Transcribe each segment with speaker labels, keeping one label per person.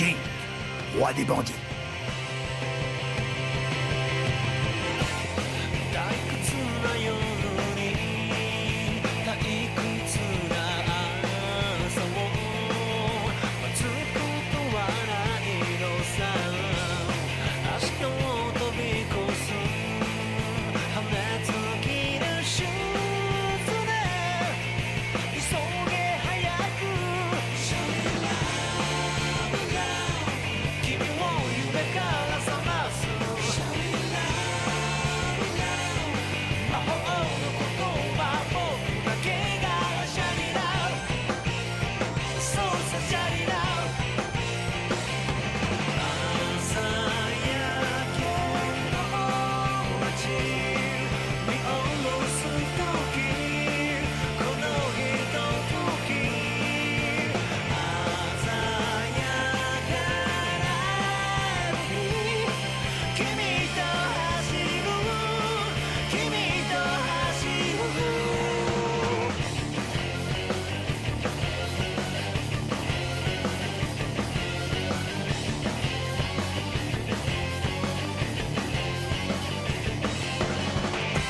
Speaker 1: Jing, roi des bandits.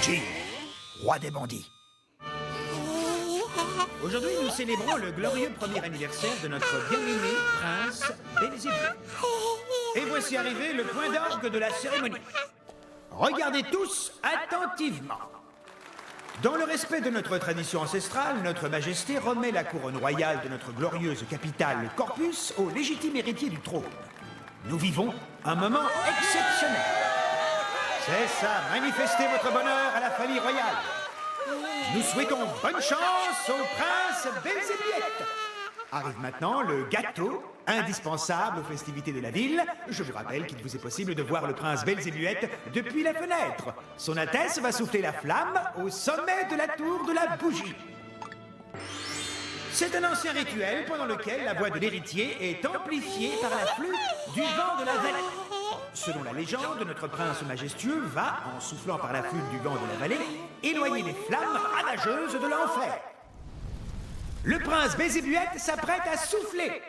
Speaker 1: Jing, roi des bandits.
Speaker 2: Aujourd'hui, nous célébrons le glorieux premier anniversaire de notre bien-aimé prince Belzébuth. Et voici arrivé le point d'orgue de la cérémonie. Regardez tous attentivement. Dans le respect de notre tradition ancestrale, notre majesté remet la couronne royale de notre glorieuse capitale Corpus au légitime héritier du trône. Nous vivons un moment exceptionnel. C'est ça, manifestez votre bonheur à la famille royale. Nous souhaitons bonne chance au prince Belzébuth. Arrive maintenant le gâteau, indispensable aux festivités de la ville. Je vous rappelle qu'il vous est possible de voir le prince Belzébuth depuis la fenêtre. Son Altesse va souffler la flamme au sommet de la tour de la bougie. C'est un ancien rituel pendant lequel la voix de l'héritier est amplifiée par la flûte du vent de la vallée. Selon la légende, notre prince majestueux va, en soufflant par la flûte du vent de la vallée, éloigner les flammes ravageuses de l'enfer. Le prince Belzébuth s'apprête à souffler.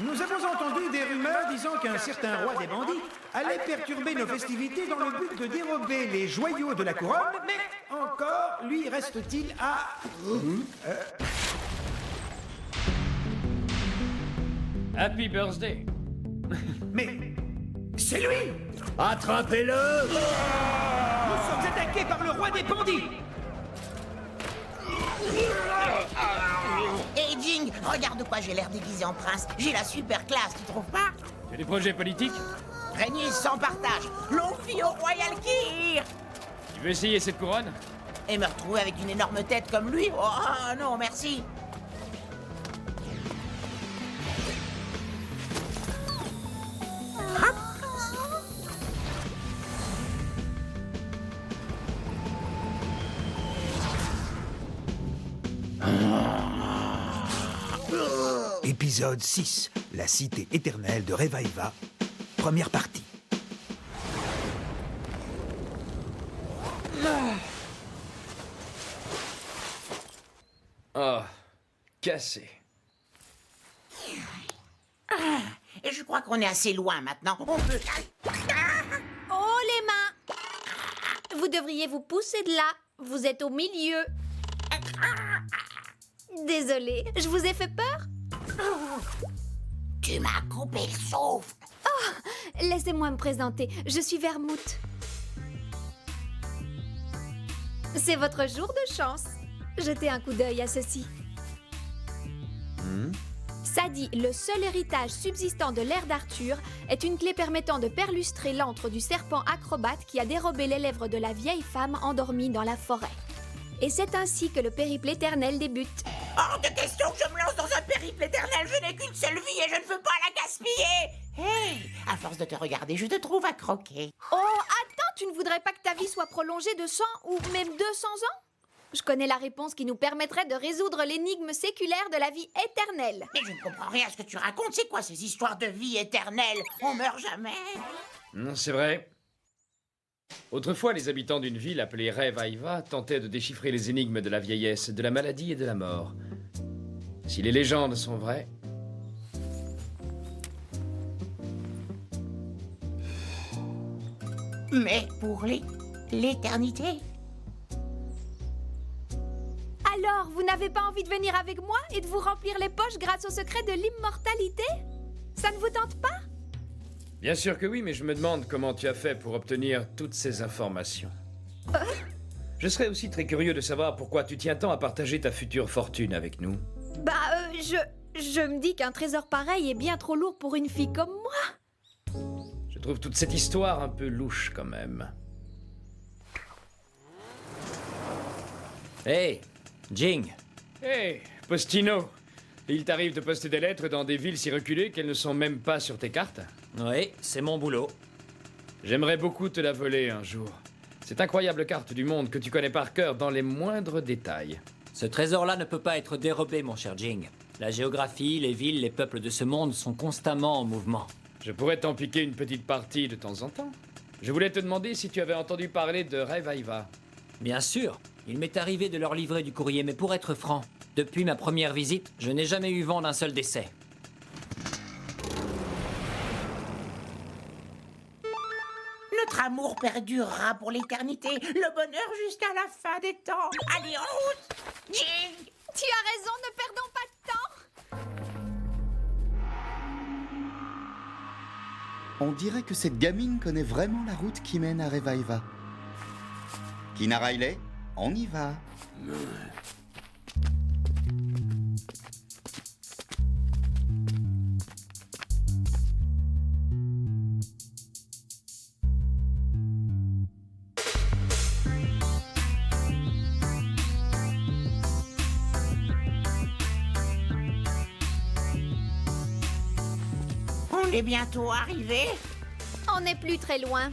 Speaker 2: Nous avons entendu des rumeurs disant qu'un certain roi des bandits allait perturber nos festivités dans le but de dérober les joyaux de la couronne, mais encore lui reste-t-il à...
Speaker 3: Happy birthday.
Speaker 2: Mais c'est lui!
Speaker 4: Attrapez-le!
Speaker 2: Nous sommes attaqués par le roi des bandits!
Speaker 5: Hey Jing, regarde de quoi j'ai l'air déguisé en prince. J'ai la super classe, tu trouves pas?
Speaker 3: Tu as des projets politiques?
Speaker 5: Régner sans partage. Longue vie au Royal Kir.
Speaker 3: Tu veux essayer cette couronne?
Speaker 5: Et me retrouver avec une énorme tête comme lui? Oh non, merci.
Speaker 1: Épisode 6, la cité éternelle de Revaiva, première partie.
Speaker 3: Oh, cassé.
Speaker 5: Et je crois qu'on est assez loin maintenant. On peut...
Speaker 6: Oh, les mains! Vous devriez vous pousser de là. Vous êtes au milieu. Désolée, je vous ai fait peur?
Speaker 5: Tu m'as coupé le souffle.
Speaker 6: Laissez-moi me présenter. Je suis Vermouth. C'est votre jour de chance. Jetez un coup d'œil à ceci. Sadi, le seul héritage subsistant de l'ère d'Arthur, est une clé permettant de perlustrer l'antre du serpent acrobate qui a dérobé les lèvres de la vieille femme endormie dans la forêt. Et c'est ainsi que le périple éternel débute.
Speaker 5: Hors de question que je me lance dans un périple éternel. Je n'ai qu'une seule vie et je ne veux pas la gaspiller. Hey, à force de te regarder, je te trouve à croquer.
Speaker 6: Oh, attends, tu ne voudrais pas que ta vie soit prolongée de 100 ou même 200 ans? Je connais la réponse qui nous permettrait de résoudre l'énigme séculaire de la vie éternelle.
Speaker 5: Mais je ne comprends rien à ce que tu racontes. C'est quoi ces histoires de vie éternelle? On meurt jamais.
Speaker 3: C'est vrai. Autrefois, les habitants d'une ville appelée Revaiva tentaient de déchiffrer les énigmes de la vieillesse, de la maladie et de la mort. Si les légendes sont vraies,
Speaker 5: Mais pour l'éternité.
Speaker 6: Alors, vous n'avez pas envie de venir avec moi et de vous remplir les poches grâce au secret de l'immortalité? Ça ne vous tente pas?
Speaker 3: bien sûr que oui, mais je me demande comment tu as fait pour obtenir toutes ces informations. Je serais aussi très curieux de savoir pourquoi tu tiens tant à partager ta future fortune avec nous.
Speaker 6: Je me dis qu'un trésor pareil est bien trop lourd pour une fille comme moi.
Speaker 3: Je trouve toute cette histoire un peu louche quand même.
Speaker 4: Hey, Jing.
Speaker 3: Hé, Postino, il t'arrive de poster des lettres dans des villes si reculées qu'elles ne sont même pas sur tes cartes?
Speaker 4: Oui, c'est mon boulot.
Speaker 3: J'aimerais beaucoup te la voler un jour. Cette incroyable carte du monde que tu connais par cœur dans les moindres détails.
Speaker 4: Ce trésor-là ne peut pas être dérobé, mon cher Jing. La géographie, les villes, les peuples de ce monde sont constamment en mouvement.
Speaker 3: Je pourrais t'en piquer une petite partie de temps en temps. Je voulais te demander si tu avais entendu parler de Revaiva.
Speaker 4: Bien sûr, il m'est arrivé de leur livrer du courrier, mais pour être franc, depuis ma première visite, je n'ai jamais eu vent d'un seul décès.
Speaker 5: Notre amour perdurera pour l'éternité, le bonheur jusqu'à la fin des temps. Allez, en route! Jing!
Speaker 6: Tu as raison, ne perdons pas de temps.
Speaker 7: On dirait que cette gamine connaît vraiment la route qui mène à Revaiva. Kina Riley, on y va.
Speaker 5: On est bientôt arrivé.
Speaker 6: On n'est plus très loin.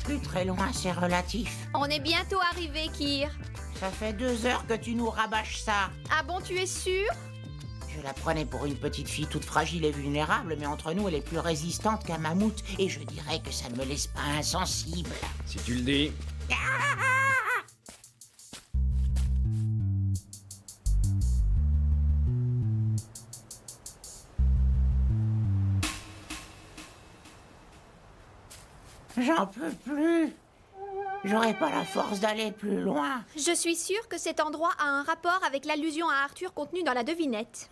Speaker 5: Plus très loin, c'est relatif.
Speaker 6: On est bientôt arrivé, Kir.
Speaker 5: Ça fait 2 heures que tu nous rabâches ça.
Speaker 6: Ah bon, tu es sûr?
Speaker 5: Je la prenais pour une petite fille toute fragile et vulnérable, mais entre nous, elle est plus résistante qu'un mammouth. Et je dirais que ça ne me laisse pas insensible.
Speaker 3: Si tu le dis.
Speaker 5: J'en peux plus. J'aurais pas la force d'aller plus loin.
Speaker 6: Je suis sûre que cet endroit a un rapport avec l'allusion à Arthur contenue dans la devinette.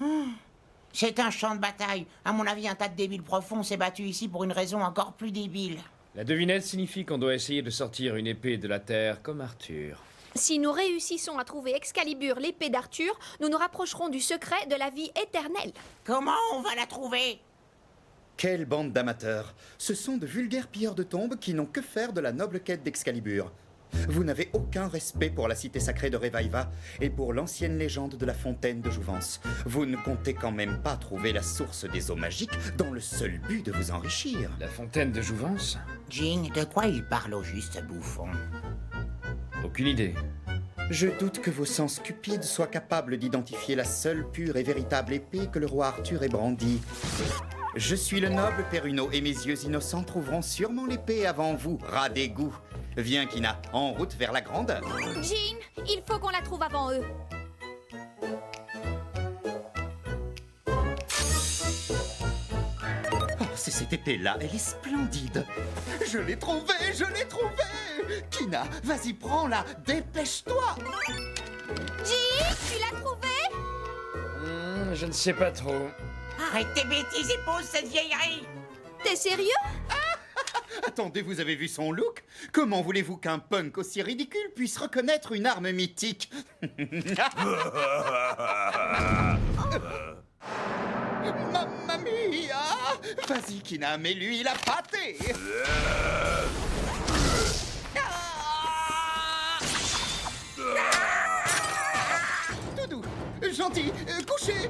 Speaker 5: C'est un champ de bataille. À mon avis, un tas de débiles profonds s'est battu ici pour une raison encore plus débile.
Speaker 3: La devinette signifie qu'on doit essayer de sortir une épée de la terre comme Arthur.
Speaker 6: Si nous réussissons à trouver Excalibur, l'épée d'Arthur, nous nous rapprocherons du secret de la vie éternelle.
Speaker 5: Comment on va la trouver?
Speaker 7: Quelle bande d'amateurs! Ce sont de vulgaires pilleurs de tombes qui n'ont que faire de la noble quête d'Excalibur. Vous n'avez aucun respect pour la cité sacrée de Revaiva et pour l'ancienne légende de la fontaine de Jouvence. Vous ne comptez quand même pas trouver la source des eaux magiques dans le seul but de vous enrichir.
Speaker 3: La fontaine de Jouvence?
Speaker 5: Jing, de quoi il parle au juste, bouffon?
Speaker 3: Aucune idée.
Speaker 7: Je doute que vos sens cupides soient capables d'identifier la seule pure et véritable épée que le roi Arthur ait brandie. Je suis le noble Perruno et mes yeux innocents trouveront sûrement l'épée avant vous, rat d'égout. Viens, Kina, en route vers la grandeur.
Speaker 6: Jean, il faut qu'on la trouve avant eux.
Speaker 7: Oh, c'est cette épée-là, elle est splendide. Je l'ai trouvée, je l'ai trouvée. Kina, vas-y, prends-la, dépêche-toi.
Speaker 6: Jean, tu l'as trouvée?
Speaker 3: Je ne sais pas trop.
Speaker 5: Arrête tes bêtises et pose cette vieillerie!
Speaker 6: T'es sérieux?
Speaker 7: Attendez, vous avez vu son look? Comment voulez-vous qu'un punk aussi ridicule puisse reconnaître une arme mythique? Mamma mia! Vas-y, Kina, mets-lui la pâtée! Tout doux, gentil, couché!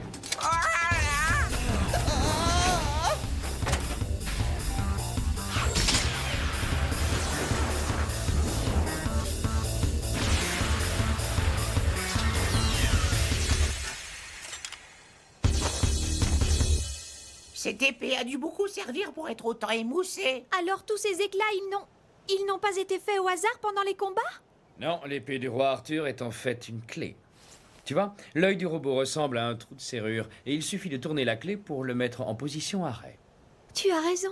Speaker 5: Cette épée a dû beaucoup servir pour être autant émoussée.
Speaker 6: Alors tous ces éclats, ils n'ont pas été faits au hasard pendant les combats?
Speaker 3: Non, l'épée du roi Arthur est en fait une clé. Tu vois, l'œil du robot ressemble à un trou de serrure, et il suffit de tourner la clé pour le mettre en position arrêt.
Speaker 6: Tu as raison.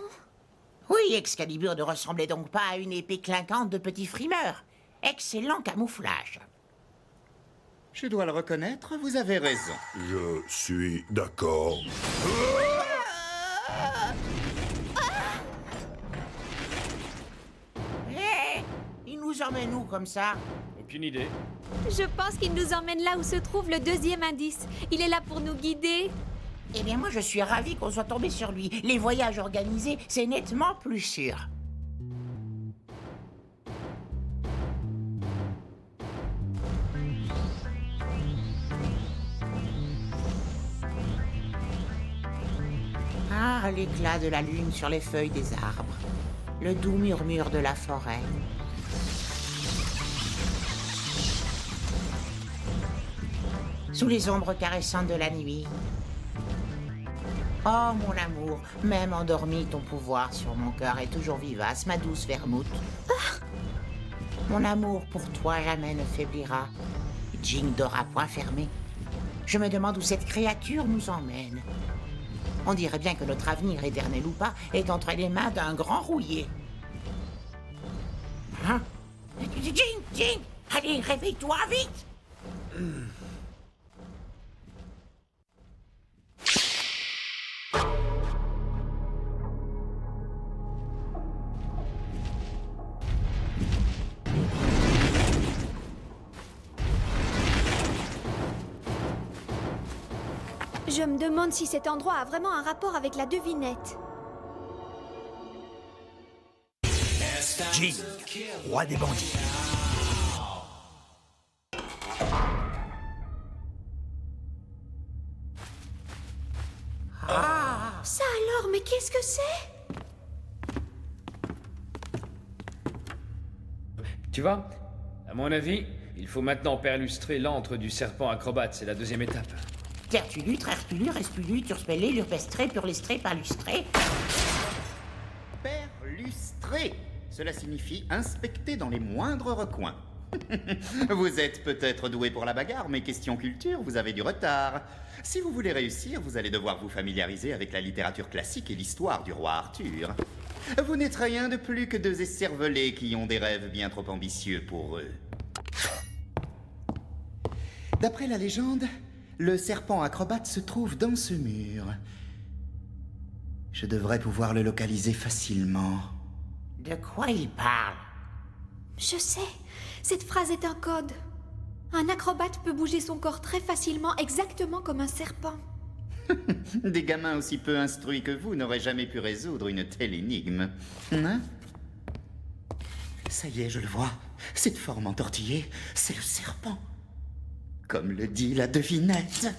Speaker 5: Oui, Excalibur ne ressemblait donc pas à une épée clinquante de petit frimeur. Excellent camouflage.
Speaker 7: Je dois le reconnaître, vous avez raison.
Speaker 8: Je suis d'accord.
Speaker 5: Hé, il nous emmène où comme ça?
Speaker 3: Aucune idée.
Speaker 6: Je pense qu'il nous emmène là où se trouve le deuxième indice. Il est là pour nous guider.
Speaker 5: Eh bien, moi, je suis ravi qu'on soit tombé sur lui. Les voyages organisés, c'est nettement plus sûr. Ah, l'éclat de la lune sur les feuilles des arbres. Le doux murmure de la forêt. Sous les ombres caressantes de la nuit. Oh, mon amour, même endormi, ton pouvoir sur mon cœur est toujours vivace, ma douce vermouth. Mon amour pour toi jamais ne faiblira. Jing dort à point fermé. Je me demande où cette créature nous emmène. On dirait bien que notre avenir, éternel ou pas, est entre les mains d'un grand rouillé. Hein? Jing! Allez, réveille-toi vite!
Speaker 6: Je me demande si cet endroit a vraiment un rapport avec la devinette.
Speaker 1: Jing, roi des bandits.
Speaker 6: Ça alors, mais qu'est-ce que c'est?
Speaker 3: Tu vois, à mon avis, il faut maintenant perlustrer l'antre du serpent acrobate. C'est la deuxième étape.
Speaker 5: Tertulu, Trertulu, Respulu, Turspellé, Lurpestré, Purlestré, Palustré.
Speaker 7: Perlustrer. Cela signifie inspecter dans les moindres recoins. Vous êtes peut-être doué pour la bagarre, mais question culture, vous avez du retard. Si vous voulez réussir, vous allez devoir vous familiariser avec la littérature classique et l'histoire du roi Arthur. Vous n'êtes rien de plus que deux écervelés qui ont des rêves bien trop ambitieux pour eux. D'après la légende, le serpent acrobate se trouve dans ce mur. Je devrais pouvoir le localiser facilement.
Speaker 5: De quoi il parle?
Speaker 6: Je sais, cette phrase est un code. Un acrobate peut bouger son corps très facilement, exactement comme un serpent.
Speaker 7: Des gamins aussi peu instruits que vous n'auraient jamais pu résoudre une telle énigme. Hein? Ça y est, je le vois. Cette forme entortillée, c'est le serpent. Comme le dit la devinette.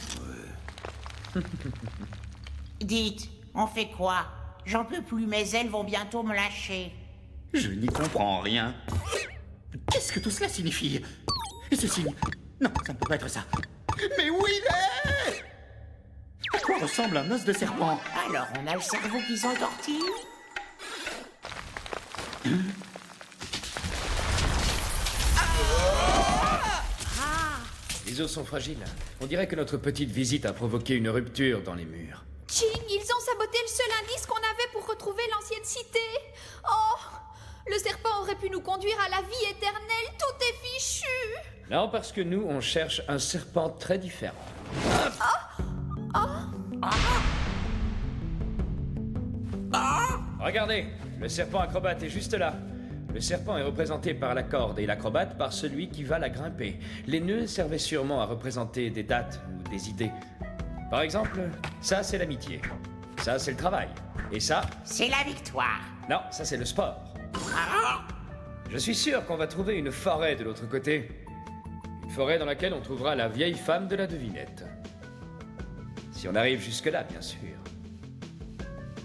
Speaker 5: Dites, on fait quoi? J'en peux plus, mes ailes vont bientôt me lâcher.
Speaker 7: Je n'y comprends rien. Qu'est-ce que tout cela signifie? Et ce signe? Non, ça ne peut pas être ça. Mais où il est? À quoi ressemble un os de serpent?
Speaker 5: Alors, on a le cerveau qui s'entortille?
Speaker 3: Les os sont fragiles. On dirait que notre petite visite a provoqué une rupture dans les murs.
Speaker 6: Jing, ils ont saboté le seul indice qu'on avait pour retrouver l'ancienne cité. Oh, le serpent aurait pu nous conduire à la vie éternelle, tout est fichu.
Speaker 3: Non, parce que nous, on cherche un serpent très différent. Regardez, le serpent acrobate est juste là. Le serpent est représenté par la corde et l'acrobate par celui qui va la grimper. Les nœuds servaient sûrement à représenter des dates ou des idées. Par exemple, ça c'est l'amitié. Ça c'est le travail. Et ça,
Speaker 5: C'est la victoire.
Speaker 3: non, ça c'est le sport. Je suis sûr qu'on va trouver une forêt de l'autre côté. Une forêt dans laquelle on trouvera la vieille femme de la devinette. Si on arrive jusque-là, bien sûr.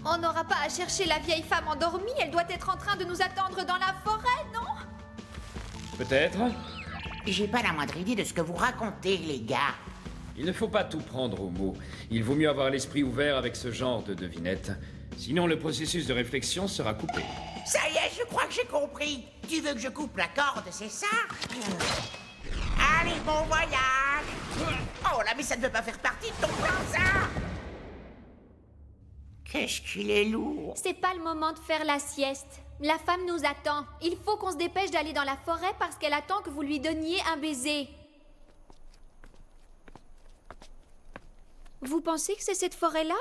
Speaker 6: On n'aura pas à chercher la vieille femme endormie, elle doit être en train de nous attendre dans la forêt, non?
Speaker 3: Peut-être.
Speaker 5: J'ai pas la moindre idée de ce que vous racontez, les gars.
Speaker 3: Il ne faut pas tout prendre au mot. Il vaut mieux avoir l'esprit ouvert avec ce genre de devinette. Sinon, le processus de réflexion sera coupé.
Speaker 5: Ça y est, je crois que j'ai compris. Tu veux que je coupe la corde, c'est ça? Allez, bon voyage. Oh là, mais ça ne veut pas faire partie de ton plan, ça. Qu'est-ce qu'il est lourd.
Speaker 6: C'est pas le moment de faire la sieste. La femme nous attend. Il faut qu'on se dépêche d'aller dans la forêt parce qu'elle attend que vous lui donniez un baiser. Vous pensez que c'est cette forêt-là?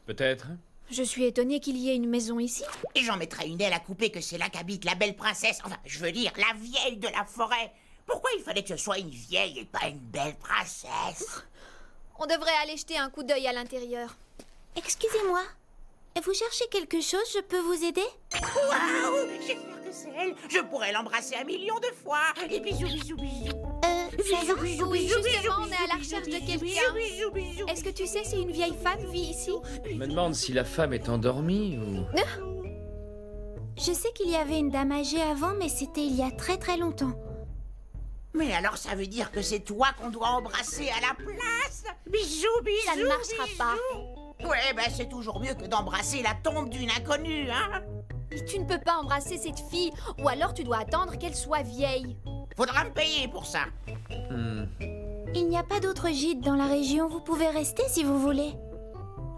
Speaker 3: Peut-être.
Speaker 6: Je suis étonnée qu'il y ait une maison ici.
Speaker 5: Et j'en mettrai une aile à couper que c'est là qu'habite la belle princesse. Enfin, je veux dire, la vieille de la forêt. Pourquoi il fallait que ce soit une vieille et pas une belle princesse?
Speaker 6: On devrait aller jeter un coup d'œil à l'intérieur.
Speaker 9: Excusez-moi. Vous cherchez quelque chose, je peux vous aider?
Speaker 5: Waouh! J'espère que c'est elle. Je pourrais l'embrasser 1 million de fois. Et bisous, bisous, bisous.
Speaker 9: Ça va?
Speaker 6: Oui, justement, on est à la recherche de quelqu'un. Est-ce que tu sais si une vieille femme vit ici?
Speaker 3: Je me demande si la femme est endormie ou...
Speaker 9: Je sais qu'il y avait une dame âgée avant, mais c'était il y a très très longtemps.
Speaker 5: Mais alors ça veut dire que c'est toi qu'on doit embrasser à la place? Bisous, bisous,
Speaker 6: Ça ne marchera pas.
Speaker 5: Ouais, ben c'est toujours mieux que d'embrasser la tombe d'une inconnue, hein?
Speaker 6: Mais tu ne peux pas embrasser cette fille, ou alors tu dois attendre qu'elle soit vieille.
Speaker 5: Faudra me payer pour ça.
Speaker 9: Il n'y a pas d'autre gîte dans la région, vous pouvez rester si vous voulez.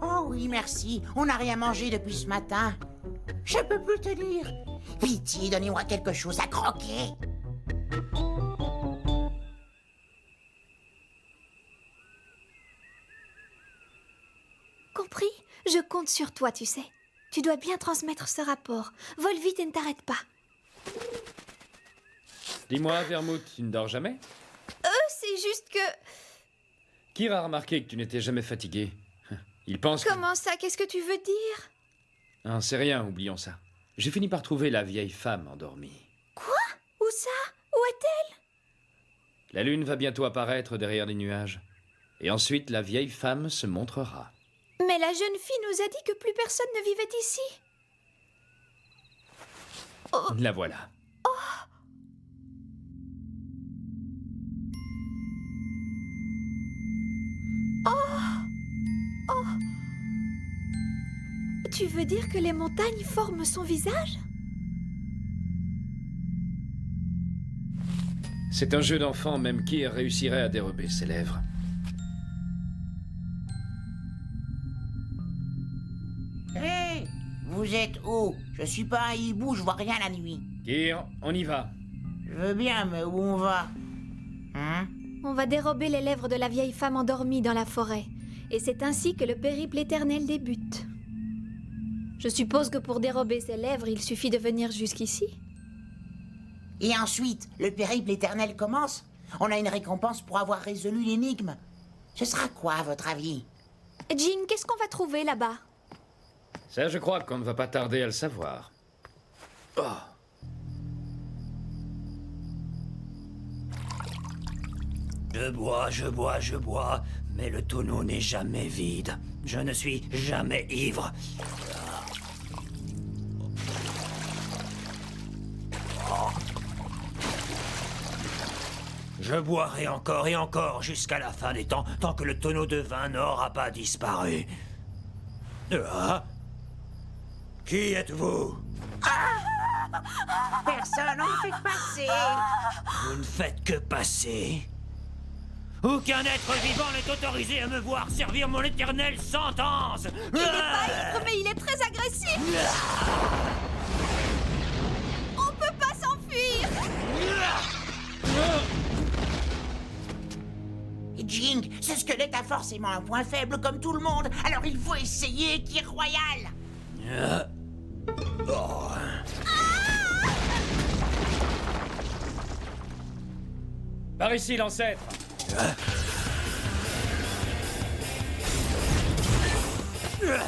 Speaker 5: Oh oui, merci. On n'a rien mangé depuis ce matin. Je peux plus tenir. Pitié, donnez-moi quelque chose à croquer.
Speaker 6: Compris? Je compte sur toi, tu sais. Tu dois bien transmettre ce rapport. Vole vite et ne t'arrête pas.
Speaker 3: Dis-moi, Vermouth, tu ne dors jamais?
Speaker 6: C'est juste que...
Speaker 3: Kir a remarqué que tu n'étais jamais fatigué. Il pense que...
Speaker 6: Comment ça? Qu'est-ce que tu veux dire?
Speaker 3: Ah, c'est rien, oublions ça. J'ai fini par trouver la vieille femme endormie.
Speaker 6: Quoi? Où ça? Où est-elle?
Speaker 3: La lune va bientôt apparaître derrière les nuages. Et ensuite, la vieille femme se montrera.
Speaker 6: Mais la jeune fille nous a dit que plus personne ne vivait ici.
Speaker 3: La voilà.
Speaker 6: Tu veux dire que les montagnes forment son visage?
Speaker 3: C'est un jeu d'enfant, même Kir réussirait à dérober ses lèvres.
Speaker 5: Hé, vous êtes où? Je suis pas un hibou, je vois rien la nuit.
Speaker 3: Kir, on y va.
Speaker 5: Je veux bien, mais où on va? Hein?
Speaker 6: On va dérober les lèvres de la vieille femme endormie dans la forêt. Et c'est ainsi que le périple éternel débute. Je suppose que pour dérober ses lèvres, il suffit de venir jusqu'ici.
Speaker 5: Et ensuite, le périple éternel commence. On a une récompense pour avoir résolu l'énigme. Ce sera quoi, à votre avis?
Speaker 6: Jean, qu'est-ce qu'on va trouver là-bas?
Speaker 3: Ça, je crois qu'on ne va pas tarder à le savoir. Oh.
Speaker 10: Je bois, mais le tonneau n'est jamais vide. Je ne suis jamais ivre. Je boirai encore et encore jusqu'à la fin des temps, tant que le tonneau de vin n'aura pas disparu. Ah? Qui êtes-vous?
Speaker 5: Personne, on me fait passer.
Speaker 10: Vous ne faites que passer. Aucun être vivant n'est autorisé à me voir servir mon éternelle sentence.
Speaker 6: Il n'est pas ivre, mais il est très agressif. On peut pas s'enfuir.
Speaker 5: Jing, ce squelette a forcément un point faible comme tout le monde, alors il faut essayer qui est royal.
Speaker 3: Par ici, l'ancêtre.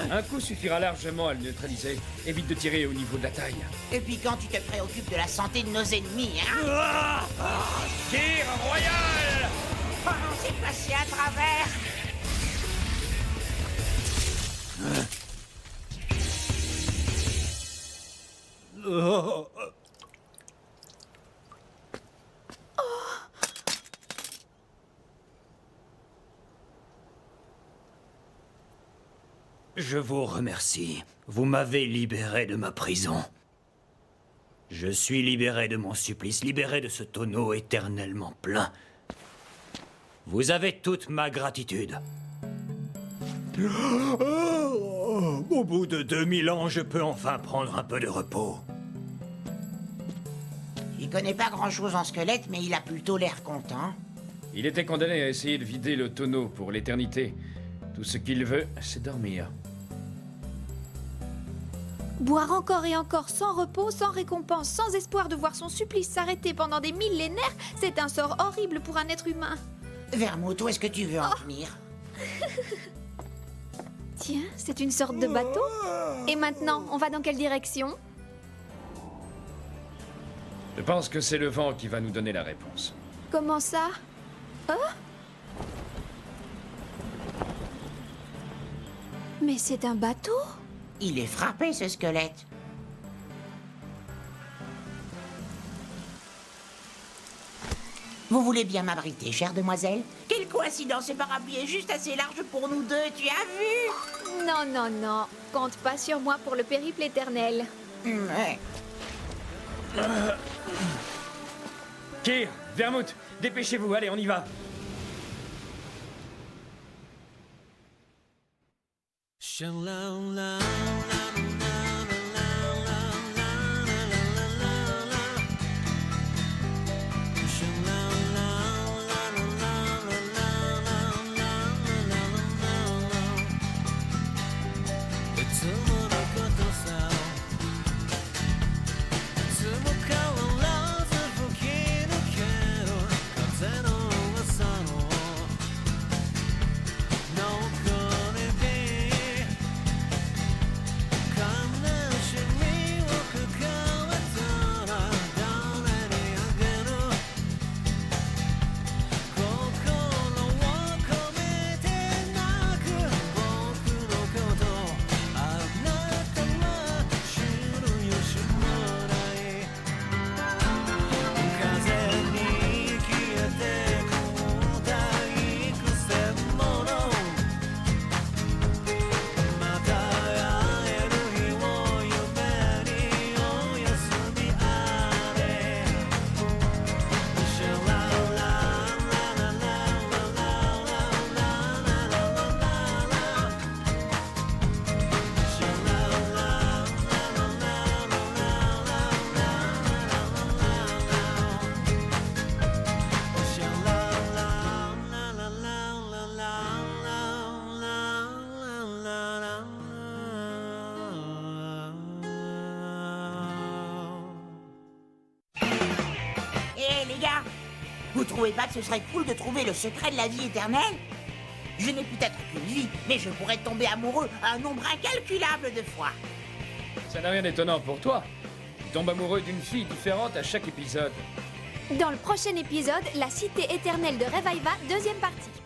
Speaker 3: Un coup suffira largement à le neutraliser. Évite de tirer au niveau de la taille.
Speaker 5: Et puis quand tu te préoccupes de la santé de nos ennemis, hein?
Speaker 3: Kir royal!
Speaker 5: Oh, on s'est passé à travers.
Speaker 10: Je vous remercie. Vous m'avez libéré de ma prison. Je suis libéré de mon supplice, libéré de ce tonneau éternellement plein. Vous avez toute ma gratitude. Au bout de 2000 ans, je peux enfin prendre un peu de repos.
Speaker 5: Il connaît pas grand-chose en squelette, mais il a plutôt l'air content.
Speaker 3: Il était condamné à essayer de vider le tonneau pour l'éternité. Tout ce qu'il veut, c'est dormir.
Speaker 6: Boire encore et encore sans repos, sans récompense, sans espoir de voir son supplice s'arrêter pendant des millénaires, c'est un sort horrible pour un être humain.
Speaker 5: Vermouth, où est-ce que tu veux en venir?
Speaker 6: Tiens, c'est une sorte de bateau. Et maintenant, on va dans quelle direction?
Speaker 3: Je pense que c'est le vent qui va nous donner la réponse.
Speaker 6: Comment ça? Oh? Mais c'est un bateau?
Speaker 5: Il est frappé, ce squelette. Vous voulez bien m'abriter, chère demoiselle? Quelle coïncidence, ce parapluie est juste assez large pour nous deux, tu as vu?
Speaker 6: Non, non, non. Compte pas sur moi pour le périple éternel.
Speaker 5: Ouais.
Speaker 3: Kyr, Vermouth, dépêchez-vous, allez, on y va.
Speaker 5: Vous trouvez pas que ce serait cool de trouver le secret de la vie éternelle? Je n'ai peut-être qu'une vie, mais je pourrais tomber amoureux un nombre incalculable de fois.
Speaker 3: Ça n'a rien d'étonnant pour toi. Tu tombes amoureux d'une fille différente à chaque épisode.
Speaker 6: Dans le prochain épisode, la cité éternelle de Reviva, deuxième partie.